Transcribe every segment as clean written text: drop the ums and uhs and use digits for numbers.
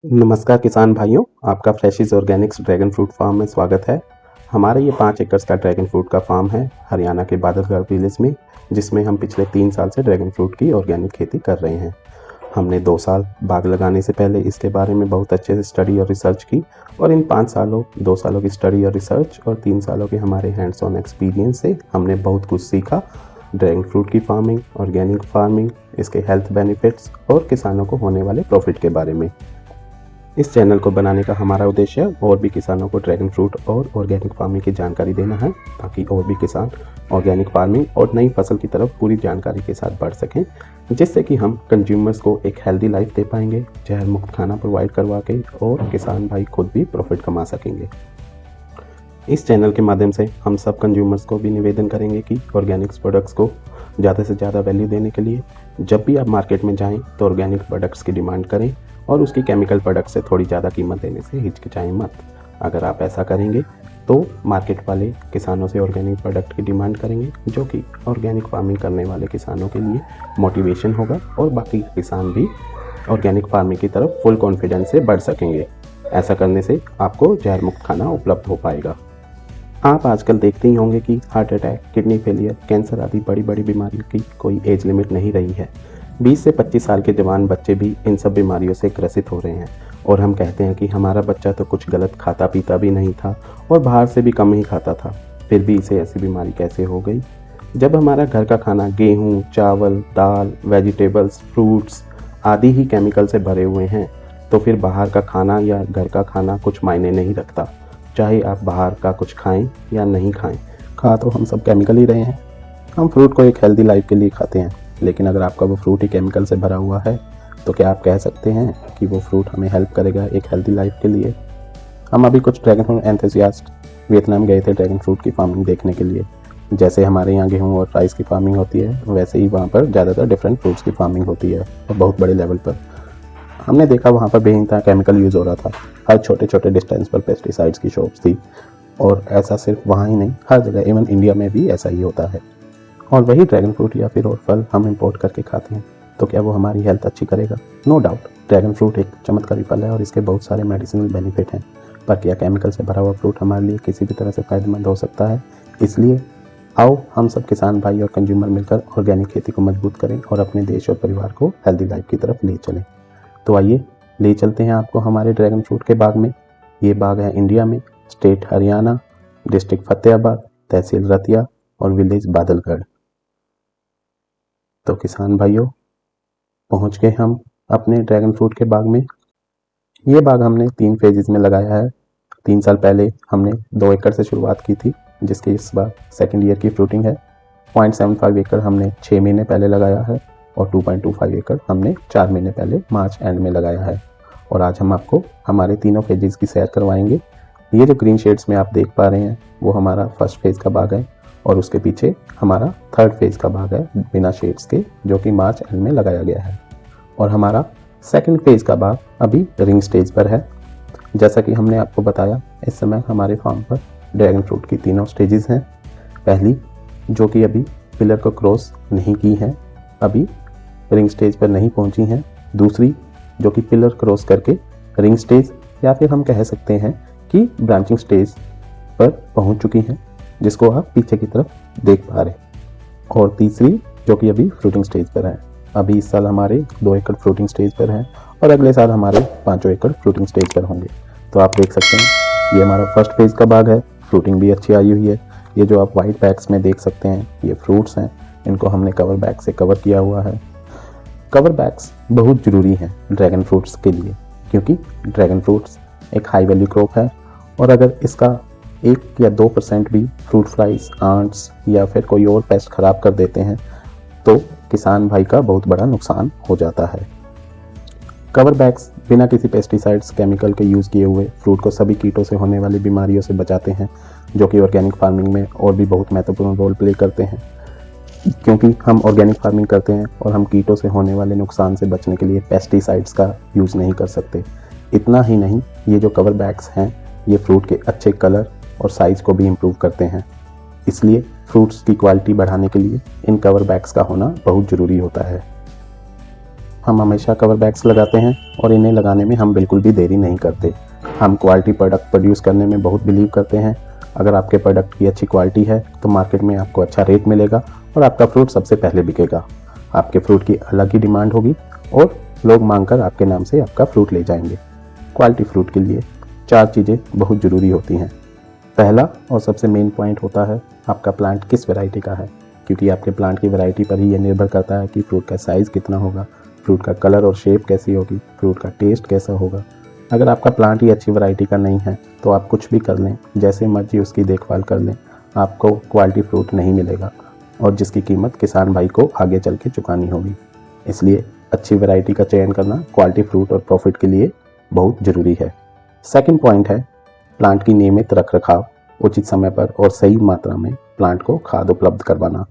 नमस्कार किसान भाइयों, आपका फ्रेशिज़ ऑर्गेनिक्स ड्रैगन फ्रूट फार्म में स्वागत है। हमारा ये 5 एकड़ का ड्रैगन फ्रूट का फार्म है हरियाणा के बादलगढ़ विलेज में, जिसमें हम पिछले 3 साल से ड्रैगन फ्रूट की ऑर्गेनिक खेती कर रहे हैं। हमने 2 साल बाग लगाने से पहले इसके बारे में बहुत अच्छे से स्टडी और रिसर्च की और इन 2 सालों की स्टडी और रिसर्च और 3 सालों के हमारे हैंड्स ऑन एक्सपीरियंस से हमने बहुत कुछ सीखा ड्रैगन फ्रूट की फार्मिंग, ऑर्गेनिक फार्मिंग, इसके हेल्थ बेनिफिट्स और किसानों को होने वाले प्रॉफिट के बारे में। इस चैनल को बनाने का हमारा उद्देश्य और भी किसानों को ड्रैगन फ्रूट और ऑर्गेनिक फार्मिंग की जानकारी देना है, ताकि और भी किसान ऑर्गेनिक फार्मिंग और नई फसल की तरफ पूरी जानकारी के साथ बढ़ सकें, जिससे कि हम कंज्यूमर्स को एक हेल्दी लाइफ दे पाएंगे, जहर मुक्त खाना प्रोवाइड करवा के, और किसान भाई खुद भी प्रॉफिट कमा सकेंगे। इस चैनल के माध्यम से हम सब कंज्यूमर्स को भी निवेदन करेंगे कि ऑर्गेनिक्स प्रोडक्ट्स को ज़्यादा से ज़्यादा वैल्यू देने के लिए जब भी आप मार्केट में जाएं तो ऑर्गेनिक प्रोडक्ट्स की डिमांड करें और उसकी केमिकल प्रोडक्ट से थोड़ी ज़्यादा कीमत देने से हिचकिचाएं मत। अगर आप ऐसा करेंगे तो मार्केट वाले किसानों से ऑर्गेनिक प्रोडक्ट की डिमांड करेंगे, जो कि ऑर्गेनिक फार्मिंग करने वाले किसानों के लिए मोटिवेशन होगा और बाकी किसान भी ऑर्गेनिक फार्मिंग की तरफ फुल कॉन्फिडेंस से बढ़ सकेंगे। ऐसा करने से आपको जहर मुक्त खाना उपलब्ध हो पाएगा। आप आजकल देखते ही होंगे कि heart attack, kidney failure, cancer आदि बड़ी बड़ी बीमारियों की कोई एज लिमिट नहीं रही है। 20 से 25 साल के जवान बच्चे भी इन सब बीमारियों से ग्रसित हो रहे हैं और हम कहते हैं कि हमारा बच्चा तो कुछ गलत खाता पीता भी नहीं था और बाहर से भी कम ही खाता था, फिर भी इसे ऐसी बीमारी कैसे हो गई। जब हमारा घर का खाना गेहूँ, चावल, दाल, वेजिटेबल्स, फ्रूट्स आदि ही केमिकल से भरे हुए हैं, तो फिर बाहर का खाना या घर का खाना कुछ मायने नहीं रखता। चाहे आप बाहर का कुछ खाएं या नहीं खाएं, खा तो हम सब केमिकल ही रहे हैं। हम फ्रूट को एक हेल्दी लाइफ के लिए खाते हैं, लेकिन अगर आपका वो फ्रूट ही केमिकल से भरा हुआ है तो क्या आप कह सकते हैं कि वो फ्रूट हमें हेल्प करेगा एक हेल्दी लाइफ के लिए। हम अभी कुछ ड्रैगन फ्रूट एंथुसियास्ट वियतनाम गए थे ड्रैगन फ्रूट की फार्मिंग देखने के लिए। जैसे हमारे यहाँ गेहूँ और राइस की फार्मिंग होती है, वैसे ही वहाँ पर ज़्यादातर डिफरेंट फ्रूट्स की फार्मिंग होती है और बहुत बड़े लेवल पर। हमने देखा वहाँ पर बेहिंता केमिकल यूज़ हो रहा था। हर छोटे छोटे डिस्टेंस पर पेस्टिसाइड्स की शॉप्स थी, और ऐसा सिर्फ वहाँ ही नहीं, हर जगह, इवन इंडिया में भी ऐसा ही होता है। और वही ड्रैगन फ्रूट या फिर और फल हम इंपोर्ट करके खाते हैं, तो क्या वो हमारी हेल्थ अच्छी करेगा? नो डाउट, ड्रैगन फ्रूट एक चमत्कारी फल है और इसके बहुत सारे मेडिसिनल बेनिफिट हैं, पर क्या केमिकल से भरा हुआ फ्रूट हमारे लिए किसी भी तरह से फ़ायदेमंद हो सकता है? इसलिए आओ हम सब किसान भाई और कंज्यूमर मिलकर ऑर्गेनिक खेती को मजबूत करें और अपने देश और परिवार को हेल्दी लाइफ की तरफ ले चलें। तो आइए ले चलते हैं आपको हमारे ड्रैगन फ्रूट के बाग में। ये बाग है इंडिया में, स्टेट हरियाणा, डिस्ट्रिक्ट फतेहाबाद, तहसील रतिया और विलेज बादलगढ़। तो किसान भाइयों, पहुंच गए हम अपने ड्रैगन फ्रूट के बाग में। ये बाग हमने 3 फेजेस में लगाया है। 3 साल पहले हमने 2 एकड़ से शुरुआत की थी, जिसकी इस बार सेकेंड ईयर की फ्रूटिंग है। 0.75 एकड़ हमने 6 महीने पहले लगाया है और 2.25 एकड़ हमने 4 महीने पहले मार्च एंड में लगाया है। और आज हम आपको हमारे तीनों फेजेस की सैर करवाएंगे। ये जो ग्रीन शेड्स में आप देख पा रहे हैं वो हमारा फर्स्ट फेज़ का बाग है, और उसके पीछे हमारा थर्ड फेज़ का बाग है बिना शेड्स के, जो कि मार्च एंड में लगाया गया है। और हमारा सेकंड फेज़ का बाग अभी रिंग स्टेज पर है। जैसा कि हमने आपको बताया, इस समय हमारे फार्म पर ड्रैगन फ्रूट की तीनों स्टेजेस हैं। पहली, जो कि अभी पिलर को क्रॉस नहीं की है, अभी रिंग स्टेज पर नहीं पहुंची हैं। दूसरी, जो कि पिलर क्रॉस करके रिंग स्टेज या फिर हम कह सकते हैं कि ब्रांचिंग स्टेज पर पहुंच चुकी हैं, जिसको आप पीछे की तरफ देख पा रहे हैं। और तीसरी, जो कि अभी फ्रूटिंग स्टेज पर है। अभी इस साल हमारे 2 एकड़ फ्रूटिंग स्टेज पर हैं और अगले साल हमारे 5 एकड़ फ्रूटिंग स्टेज पर होंगे। तो आप देख सकते हैं ये हमारा फर्स्ट फेज़ का बाग है। फ्रूटिंग भी अच्छी आई हुई है। ये जो आप वाइट बैग्स में देख सकते हैं, ये फ्रूट्स हैं, इनको हमने कवर बैग से कवर किया हुआ है। कवर बैग्स बहुत ज़रूरी हैं ड्रैगन फ्रूट्स के लिए, क्योंकि ड्रैगन फ्रूट्स एक हाई वैल्यू क्रॉप है, और अगर इसका 1 या 2% भी फ्रूट फ्लाइज, आंट्स या फिर कोई और पेस्ट खराब कर देते हैं तो किसान भाई का बहुत बड़ा नुकसान हो जाता है। कवर बैग्स बिना किसी पेस्टिसाइड्स, केमिकल के यूज़ किए हुए फ्रूट को सभी कीटों से होने वाली बीमारियों से बचाते हैं, जो कि ऑर्गेनिक फार्मिंग में और भी बहुत महत्वपूर्ण रोल प्ले करते हैं। क्योंकि हम ऑर्गेनिक फार्मिंग करते हैं और हम कीटों से होने वाले नुकसान से बचने के लिए पेस्टिसाइड्स का यूज़ नहीं कर सकते। इतना ही नहीं, ये जो कवर बैग्स हैं ये फ्रूट के अच्छे कलर और साइज़ को भी इम्प्रूव करते हैं। इसलिए फ्रूट्स की क्वालिटी बढ़ाने के लिए इन कवर बैग्स का होना बहुत ज़रूरी होता है। हम हमेशा कवर बैग्स लगाते हैं और इन्हें लगाने में हम बिल्कुल भी देरी नहीं करते। हम क्वालिटी प्रोडक्ट प्रोड्यूस करने में बहुत बिलीव करते हैं। अगर आपके प्रोडक्ट की अच्छी क्वालिटी है तो मार्केट में आपको अच्छा रेट मिलेगा और आपका फ्रूट सबसे पहले बिकेगा। आपके फ्रूट की अलग ही डिमांड होगी और लोग मांगकर आपके नाम से आपका फ्रूट ले जाएंगे। क्वालिटी फ्रूट के लिए 4 चीज़ें बहुत ज़रूरी होती हैं। पहला और सबसे मेन पॉइंट होता है आपका प्लांट किस वैरायटी का है, क्योंकि आपके प्लांट की वैरायटी पर ही यह निर्भर करता है कि फ्रूट का साइज़ कितना होगा, फ्रूट का कलर और शेप कैसी होगी, फ्रूट का टेस्ट कैसा होगा। अगर आपका प्लांट ही अच्छी वैरायटी का नहीं है तो आप कुछ भी कर लें, जैसे मर्जी उसकी देखभाल कर लें, आपको क्वालिटी फ्रूट नहीं मिलेगा और जिसकी कीमत किसान भाई को आगे चल के चुकानी होगी। इसलिए अच्छी वैरायटी का चयन करना क्वालिटी फ्रूट और प्रॉफिट के लिए बहुत ज़रूरी है। सेकंड पॉइंट है प्लांट की नियमित रखरखाव, उचित समय पर और सही मात्रा में प्लांट को खाद उपलब्ध करवाना।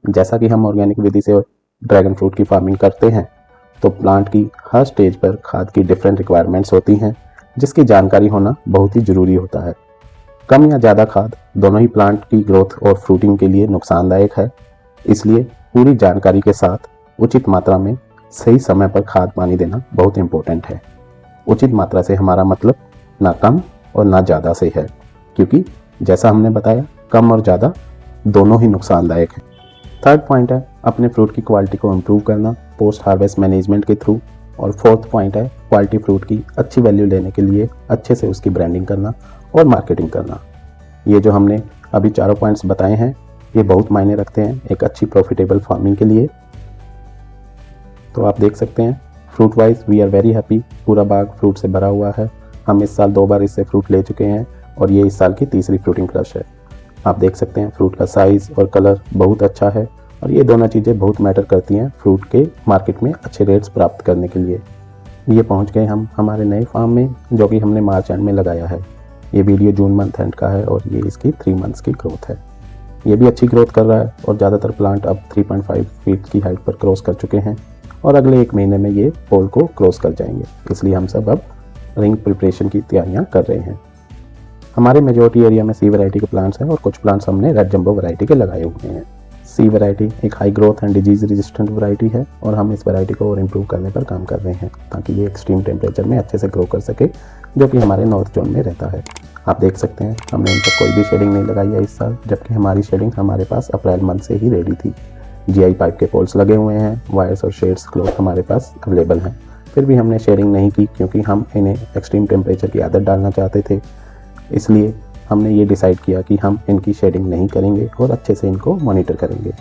जैसा कि हम ऑर्गेनिक विधि से ड्रैगन फ्रूट की फार्मिंग करते हैं तो प्लांट की हर स्टेज पर खाद की डिफरेंट रिक्वायरमेंट्स होती हैं, जिसकी जानकारी होना बहुत ही ज़रूरी होता है। कम या ज़्यादा खाद दोनों ही प्लांट की ग्रोथ और फ्रूटिंग के लिए नुकसानदायक है, इसलिए पूरी जानकारी के साथ उचित मात्रा में सही समय पर खाद पानी देना बहुत इम्पोर्टेंट है। उचित मात्रा से हमारा मतलब ना कम और ना ज़्यादा से है, क्योंकि जैसा हमने बताया कम और ज़्यादा दोनों ही नुकसानदायक है। थर्ड पॉइंट है अपने फ्रूट की क्वालिटी को इम्प्रूव करना पोस्ट हार्वेस्ट मैनेजमेंट के थ्रू। और फोर्थ पॉइंट है क्वालिटी फ्रूट की अच्छी वैल्यू लेने के लिए अच्छे से उसकी ब्रांडिंग करना और मार्केटिंग करना। ये जो हमने अभी चारों पॉइंट्स बताए हैं ये बहुत मायने रखते हैं एक अच्छी प्रॉफिटेबल फार्मिंग के लिए। तो आप देख सकते हैं fruit wise we are very happy, पूरा बाग फ्रूट से भरा हुआ है। हम इस साल 2 बार इससे फ्रूट ले चुके हैं और ये इस साल की तीसरी फ्रूटिंग क्रश है। आप देख सकते हैं फ्रूट का साइज़ और कलर बहुत अच्छा है और ये दोनों चीज़ें बहुत मैटर करती हैं फ्रूट के मार्केट में अच्छे रेट्स प्राप्त करने के लिए। ये पहुंच गए हम हमारे नए फार्म में जो कि हमने मार्च एंड में लगाया है। ये वीडियो जून मंथ एंड का है और ये इसकी 3 मंथ्स की ग्रोथ है। ये भी अच्छी ग्रोथ कर रहा है और ज़्यादातर प्लांट अब 3.5 फीट की हाइट पर क्रॉस कर चुके हैं और अगले 1 महीने में ये पोल को क्रॉस कर जाएंगे। इसलिए हम सब अब रिंग प्रिपरेशन की तैयारियाँ कर रहे हैं। हमारे मेजॉरिटी एरिया में सी वैरायटी के प्लांट्स हैं और कुछ प्लांट्स हमने रेड जंबो वैरायटी के लगाए हुए हैं। सी वैरायटी एक high growth and disease resistant variety है और हम इस वैरायटी को और इम्प्रूव करने पर काम कर रहे हैं ताकि ये एक्सट्रीम टेम्परेचर में अच्छे से ग्रो कर सके, जो कि हमारे नॉर्थ जोन में रहता है। आप देख सकते हैं हमने इन पर कोई भी शेडिंग नहीं लगाई है इस साल, जबकि हमारी शेडिंग हमारे पास अप्रैल मंथ से ही रेडी थी। GI पाइप के पोल्स लगे हुए हैं, वायर्स और शेड्स क्लॉथ हमारे पास अवेलेबल हैं, फिर भी हमने शेडिंग नहीं की क्योंकि हम इन्हें एक्सट्रीम टेम्परेचर की आदत डालना चाहते थे। इसलिए हमने ये डिसाइड किया कि हम इनकी शेडिंग नहीं करेंगे और अच्छे से इनको मॉनिटर करेंगे।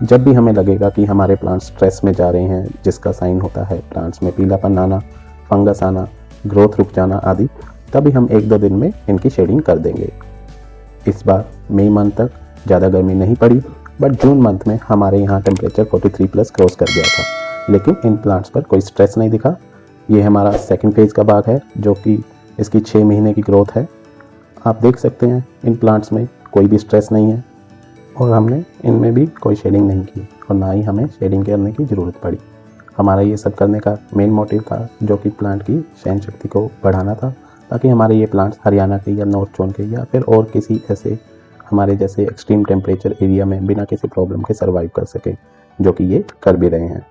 जब भी हमें लगेगा कि हमारे प्लांट्स स्ट्रेस में जा रहे हैं, जिसका साइन होता है प्लांट्स में पीलापन आना, फंगस आना, ग्रोथ रुक जाना आदि, तभी हम 1-2 दिन में इनकी शेडिंग कर देंगे। इस बार मई मंथ तक ज़्यादा गर्मी नहीं पड़ी, बट जून मंथ में हमारे यहाँ टेम्परेचर 43+ क्रॉस कर गया था, लेकिन इन प्लांट्स पर कोई स्ट्रेस नहीं दिखा। ये हमारा सेकंड फेज़ का बाग है जो कि इसकी 6 महीने की ग्रोथ है। आप देख सकते हैं इन प्लांट्स में कोई भी स्ट्रेस नहीं है और हमने इनमें भी कोई शेडिंग नहीं की और ना ही हमें शेडिंग करने की ज़रूरत पड़ी। हमारा ये सब करने का मेन मोटिव था जो कि प्लांट की सहन शक्ति को बढ़ाना था, ताकि हमारे ये प्लांट्स हरियाणा के या नॉर्थ जोन के या फिर और किसी ऐसे हमारे जैसे एक्सट्रीम टेम्परेचर एरिया में बिना किसी प्रॉब्लम के सर्वाइव कर सकें, जो कि ये कर भी रहे हैं।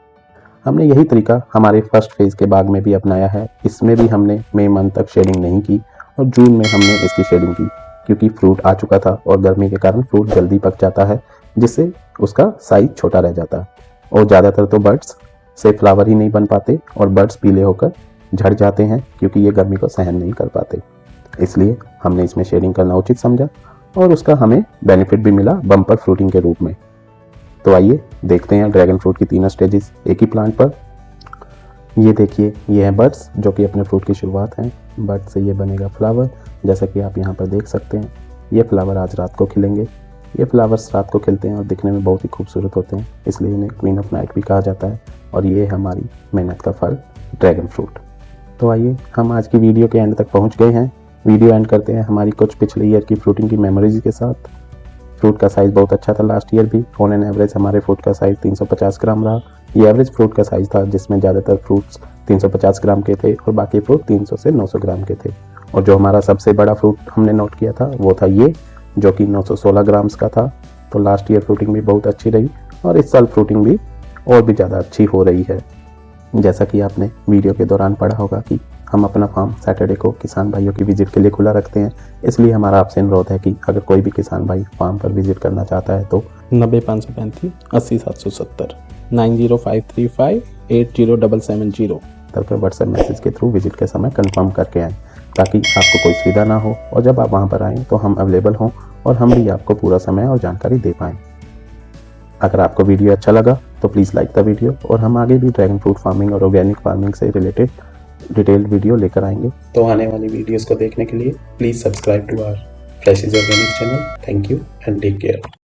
हमने यही तरीका हमारे फर्स्ट फेज़ के बाग में भी अपनाया है। इसमें भी हमने मई मंथ तक शेडिंग नहीं की और जून में हमने इसकी शेडिंग की, क्योंकि फ्रूट आ चुका था और गर्मी के कारण फ्रूट जल्दी पक जाता है, जिससे उसका साइज छोटा रह जाता है और ज़्यादातर तो बर्ड्स से फ्लावर ही नहीं बन पाते और बर्ड्स पीले होकर झड़ जाते हैं क्योंकि ये गर्मी को सहन नहीं कर पाते। इसलिए हमने इसमें शेडिंग करना उचित समझा और उसका हमें बेनिफिट भी मिला बम्पर फ्रूटिंग के रूप में। तो आइए देखते हैं ड्रैगन फ्रूट की 3 स्टेजेस एक ही प्लांट पर। ये देखिए, ये है बड्स जो कि अपने फ्रूट की शुरुआत हैं। बड से ये बनेगा फ्लावर, जैसा कि आप यहाँ पर देख सकते हैं। ये फ्लावर आज रात को खिलेंगे। ये फ्लावर्स रात को खिलते हैं और दिखने में बहुत ही खूबसूरत होते हैं, इसलिए इन्हें क्वीन ऑफ नाइट भी कहा जाता है। और ये हमारी मेहनत का फल ड्रैगन फ्रूट। तो आइए हम आज की वीडियो के एंड तक पहुँच गए हैं। वीडियो एंड करते हैं हमारी कुछ पिछले ईयर की फ्रूटिंग की मेमोरीज के साथ। फ्रूट का साइज़ बहुत अच्छा था लास्ट ईयर भी। ऑन एन एवरेज हमारे फ्रूट का साइज़ 350 ग्राम रहा। ये एवरेज फ्रूट का साइज़ था, जिसमें ज़्यादातर फ्रूट्स 350 ग्राम के थे और बाकी फ्रूट 300 से 900 ग्राम के थे। और जो हमारा सबसे बड़ा फ्रूट हमने नोट किया था वो था ये, जो कि 916 ग्राम्स का था। तो लास्ट ईयर फ्रूटिंग भी बहुत अच्छी रही और इस साल फ्रूटिंग भी और भी ज़्यादा अच्छी हो रही है। जैसा कि आपने वीडियो के दौरान पढ़ा होगा कि हम अपना फार्म सैटरडे को किसान भाइयों की विजिट के लिए खुला रखते हैं, इसलिए हमारा आपसे अनुरोध है कि अगर कोई भी किसान भाई फार्म पर विजिट करना चाहता है तो 90-535-80-770 9053580770 पर व्हाट्सएप मैसेज के थ्रू विजिट के समय कंफर्म करके आएँ, ताकि आपको कोई सुविधा ना हो और जब आप वहाँ पर आएँ तो हम अवेलेबल हों और हम भी आपको पूरा समय और जानकारी दे पाएँ। अगर आपको वीडियो अच्छा लगा तो प्लीज़ लाइक द वीडियो, और हम आगे भी ड्रैगन फ्रूट फार्मिंग और ऑर्गेनिक फार्मिंग से रिलेटेड डिटेल्ड वीडियो लेकर आएंगे। तो आने वाली वीडियोस को देखने के लिए please subscribe to our Freshies organic channel. Thank you and take care.